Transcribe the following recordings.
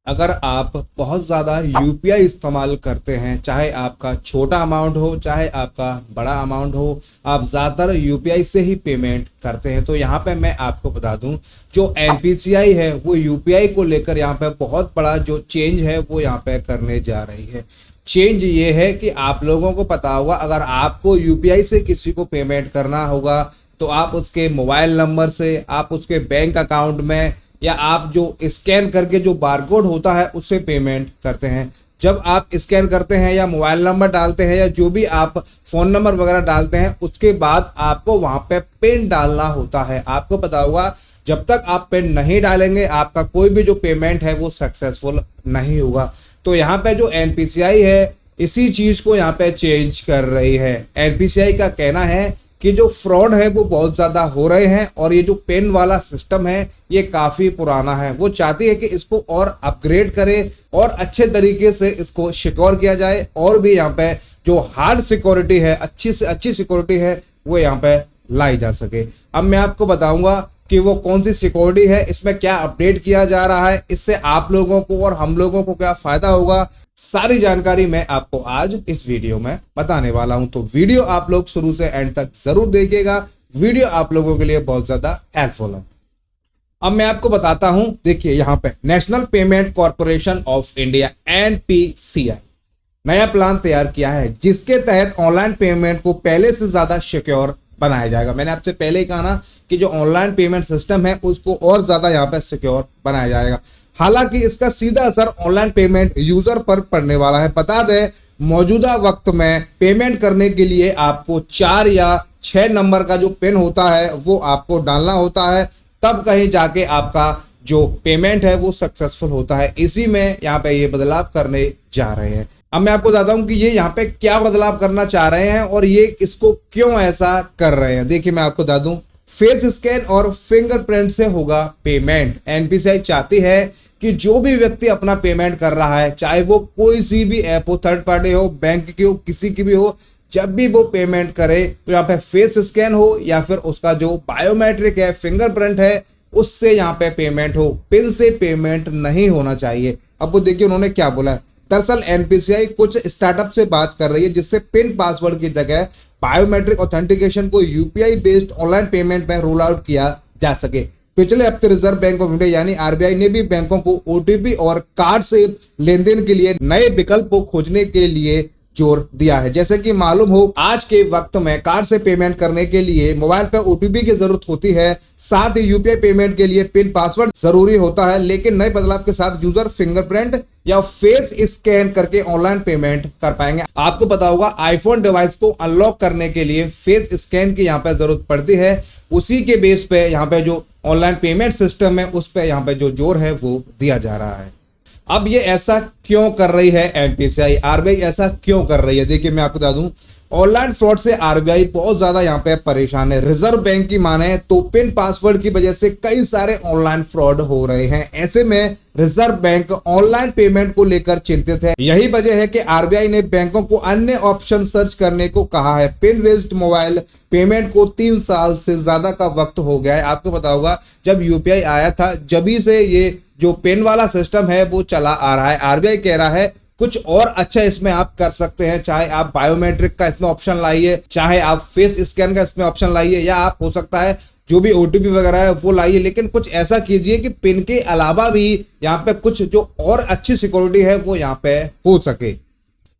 अगर आप बहुत ज़्यादा यूपीआई इस्तेमाल करते हैं, चाहे आपका छोटा अमाउंट हो चाहे आपका बड़ा अमाउंट हो, आप ज़्यादातर यूपीआई से ही पेमेंट करते हैं, तो यहाँ पे मैं आपको बता दूं जो एनपीसीआई है वो यूपीआई को लेकर यहाँ पे बहुत बड़ा जो चेंज है वो यहाँ पे करने जा रही है। चेंज ये है कि आप लोगों को पता होगा, अगर आपको यूपीआई से किसी को पेमेंट करना होगा तो आप उसके मोबाइल नंबर से, आप उसके बैंक अकाउंट में, या आप जो स्कैन करके जो बारकोड होता है उससे पेमेंट करते हैं। जब आप स्कैन करते हैं या मोबाइल नंबर डालते हैं या जो भी आप फ़ोन नंबर वगैरह डालते हैं, उसके बाद आपको वहाँ पे पिन डालना होता है। आपको पता होगा जब तक आप पिन नहीं डालेंगे आपका कोई भी जो पेमेंट है वो सक्सेसफुल नहीं होगा। तो यहाँ पे जो एनपीसीआई है इसी चीज़ को यहाँ पे चेंज कर रही है। एनपीसीआई का कहना है कि जो फ्रॉड है वो बहुत ज़्यादा हो रहे हैं और ये जो पेन वाला सिस्टम है ये काफ़ी पुराना है। वो चाहती है कि इसको और अपग्रेड करें और अच्छे तरीके से इसको सिक्योर किया जाए, और भी यहाँ पे जो हार्ड सिक्योरिटी है, अच्छी से अच्छी सिक्योरिटी है वो यहाँ पे लाई जा सके। अब मैं आपको बताऊंगा कि वो कौन सी सिक्योरिटी है, इसमें क्या अपडेट किया जा रहा है, इससे आप लोगों को और हम लोगों को क्या फ़ायदा होगा, सारी जानकारी मैं आपको आज इस वीडियो में बताने वाला हूं। तो वीडियो आप लोग शुरू से एंड तक जरूर देखिएगा, वीडियो आप लोगों के लिए बहुत ज़्यादा हेल्पफुल है। अब मैं आपको बताता हूं, देखिए यहाँ पे national payment corporation of India NPCI नया प्लान तैयार किया है जिसके तहत ऑनलाइन पेमेंट को पहले से ज़्यादा सिक्योर बनाया जाएगा। मैंने आपसे पहले ही कहा ना कि जो ऑनलाइन पेमेंट सिस्टम है उसको और ज़्यादा यहाँ पे सिक्योर बनाया जाएगा। हालांकि इसका सीधा असर ऑनलाइन पेमेंट यूजर पर पड़ने वाला है। बता दें, मौजूदा वक्त में पेमेंट करने के लिए आपको 4 या 6 नंबर का जो पिन होता है वो आपको डालना होता है, तब कहीं जाके आपका जो पेमेंट है वो सक्सेसफुल होता है। इसी में यहाँ पे ये बदलाव करने जा रहे हैं। अब मैं आपको बताता हूँ कि ये यहाँ पे क्या बदलाव करना चाह रहे हैं और ये इसको क्यों ऐसा कर रहे हैं। देखिए मैं आपको बता दूं, फेस स्कैन और फिंगरप्रिंट से होगा पेमेंट। एनपीसीआई चाहती है कि जो भी व्यक्ति अपना पेमेंट कर रहा है, चाहे वो कोई सी भी ऐप हो, थर्ड पार्टी हो, बैंक की हो, किसी की भी हो, जब भी वो पेमेंट करे तो यहाँ पे फेस स्कैन हो या फिर उसका जो बायोमेट्रिक है, फिंगरप्रिंट है, उससे यहाँ पे पेमेंट हो, पिन से पेमेंट नहीं होना चाहिए। अब वो देखिए उन्होंने क्या बोला है। दरअसल एनपीसीआई कुछ स्टार्टअप से बात कर रही है जिससे पिन पासवर्ड की जगह बायोमेट्रिक ऑथेंटिकेशन को यूपीआई बेस्ड ऑनलाइन पेमेंट में रोल आउट किया जा सके। पिछले हफ्ते रिजर्व बैंक ऑफ इंडिया यानी आरबीआई ने भी बैंकों को ओटीपी और कार्ड से लेनदेन के लिए नए विकल्प को खोजने के लिए जोर दिया है। जैसे कि मालूम हो, आज के वक्त में कार्ड से पेमेंट करने के लिए मोबाइल पर ओटीपी की जरूरत होती है, साथ ही यूपीआई पेमेंट के लिए पिन पासवर्ड जरूरी होता है। लेकिन नए बदलाव के साथ यूजर फिंगरप्रिंट या फेस स्कैन करके ऑनलाइन पेमेंट कर पाएंगे। आपको पता होगा आईफोन डिवाइस को अनलॉक करने के लिए फेस स्कैन की यहाँ पे जरूरत पड़ती है। उसी के बेस पे यहाँ पे जो ऑनलाइन पेमेंट सिस्टम है उस पे यहाँ पे जो जोर है वो दिया जा रहा है। अब ये ऐसा क्यों कर रही है एनपीसीआई, आरबीआई ऐसा क्यों कर रही है? देखिए मैं आपको बता दूं, ऑनलाइन फ्रॉड से आरबीआई बहुत ज्यादा यहाँ पे परेशान है। रिजर्व बैंक की माने तो पिन पासवर्ड की वजह से कई सारे ऑनलाइन फ्रॉड हो रहे हैं। ऐसे में रिजर्व बैंक ऑनलाइन पेमेंट को लेकर चिंतित है। यही वजह है कि आरबीआई ने बैंकों को अन्य ऑप्शन सर्च करने को कहा है। पिन बेस्ड मोबाइल पेमेंट को 3 साल से ज्यादा का वक्त हो गया है। आपको पता होगा जब यूपीआई आया था जभी से ये जो पिन वाला सिस्टम है वो चला आ रहा है। आरबीआई कह रहा है कुछ और अच्छा इसमें आप कर सकते हैं, चाहे आप बायोमेट्रिक का इसमें ऑप्शन लाइए, चाहे आप फेस स्कैन का इसमें ऑप्शन लाइए, या आप हो सकता है जो भी ओटीपी वगैरह है वो लाइए, लेकिन कुछ ऐसा कीजिए कि पिन के अलावा भी यहाँ पे कुछ जो और अच्छी सिक्योरिटी है वो यहाँ पे हो सके।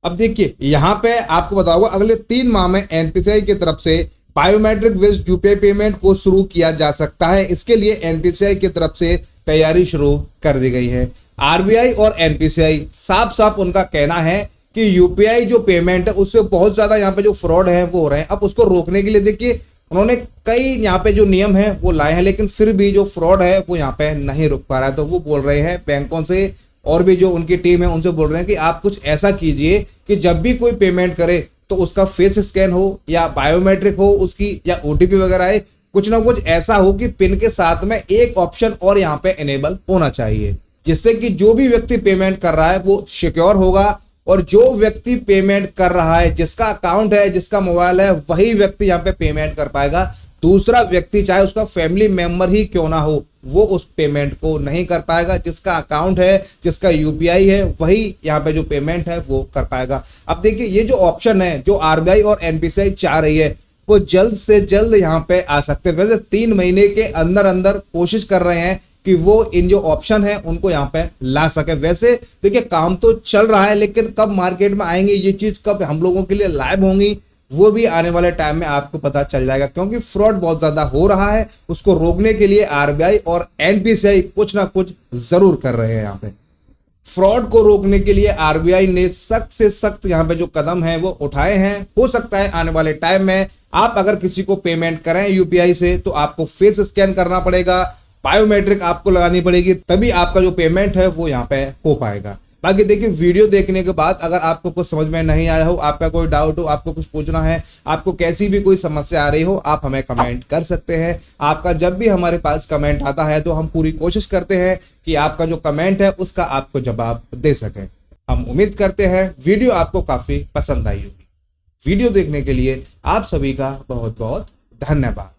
अब देखिए यहाँ पे आपको बताऊंगा अगले 3 माह में एनपीसीआई की तरफ से बायोमेट्रिक बेस्ड यूपीआई पेमेंट को शुरू किया जा सकता है। इसके लिए एनपीसीआई की तरफ से तैयारी शुरू कर दी गई है। आरबीआई और एनपीसीआई साफ साफ उनका कहना है कि यूपीआई जो पेमेंट है उससे बहुत ज्यादा यहाँ पे जो फ्रॉड है वो हो रहे हैं। अब उसको रोकने के लिए देखिए उन्होंने कई यहाँ पे जो नियम है वो लाए हैं, लेकिन फिर भी जो फ्रॉड है वो यहाँ पे नहीं रुक पा रहा है। तो वो बोल रहे हैं बैंकों से और भी जो उनकी टीम है उनसे बोल रहे हैं कि आप कुछ ऐसा कीजिए कि जब भी कोई पेमेंट करे तो उसका फेस स्कैन हो या बायोमेट्रिक हो उसकी, या ओटीपी वगैरह है, कुछ ना कुछ ऐसा हो कि पिन के साथ में एक ऑप्शन और यहाँ पे इनेबल होना चाहिए, जिससे कि जो भी व्यक्ति पेमेंट कर रहा है वो सिक्योर होगा और जो व्यक्ति पेमेंट कर रहा है, जिसका अकाउंट है, जिसका मोबाइल है, वही व्यक्ति यहाँ पे पेमेंट कर पाएगा। दूसरा व्यक्ति चाहे उसका फैमिली मेंबर ही क्यों ना हो, वो उस पेमेंट को नहीं कर पाएगा। जिसका अकाउंट है, जिसका यूपीआई है, वही यहाँ पे जो पेमेंट है वो कर पाएगा। अब देखिए ये जो ऑप्शन है जो आरबीआई और एनपीसीआई चाह रही है वो जल्द से जल्द यहाँ पे आ सकते हैं। वैसे 3 महीने के अंदर अंदर कोशिश कर रहे हैं कि वो इन जो ऑप्शन है उनको यहाँ पे ला सके। वैसे देखिए काम तो चल रहा है, लेकिन कब मार्केट में आएंगे ये चीज, कब हम लोगों के लिए लाइव होंगी, वो भी आने वाले टाइम में आपको पता चल जाएगा। क्योंकि फ्रॉड बहुत ज्यादा हो रहा है, उसको रोकने के लिए आरबीआई और एनपीसीआई कुछ ना कुछ जरूर कर रहे हैं। यहाँ पे फ्रॉड को रोकने के लिए आरबीआई ने सख्त से सख्त यहाँ पे जो कदम है वो उठाए हैं। हो सकता है आने वाले टाइम में आप अगर किसी को पेमेंट करें यूपीआई से तो आपको फेस स्कैन करना पड़ेगा, बायोमेट्रिक आपको लगानी पड़ेगी, तभी आपका जो पेमेंट है वो यहाँ पे हो पाएगा। बाकी देखिए वीडियो देखने के बाद अगर आपको कुछ समझ में नहीं आया हो, आपका कोई डाउट हो, आपको कुछ पूछना है, आपको कैसी भी कोई समस्या आ रही हो, आप हमें कमेंट कर सकते हैं। आपका जब भी हमारे पास कमेंट आता है तो हम पूरी कोशिश करते हैं कि आपका जो कमेंट है उसका आपको जवाब दे सकें। हम उम्मीद करते हैं वीडियो आपको काफी पसंद आई होगी। वीडियो देखने के लिए आप सभी का बहुत बहुत धन्यवाद।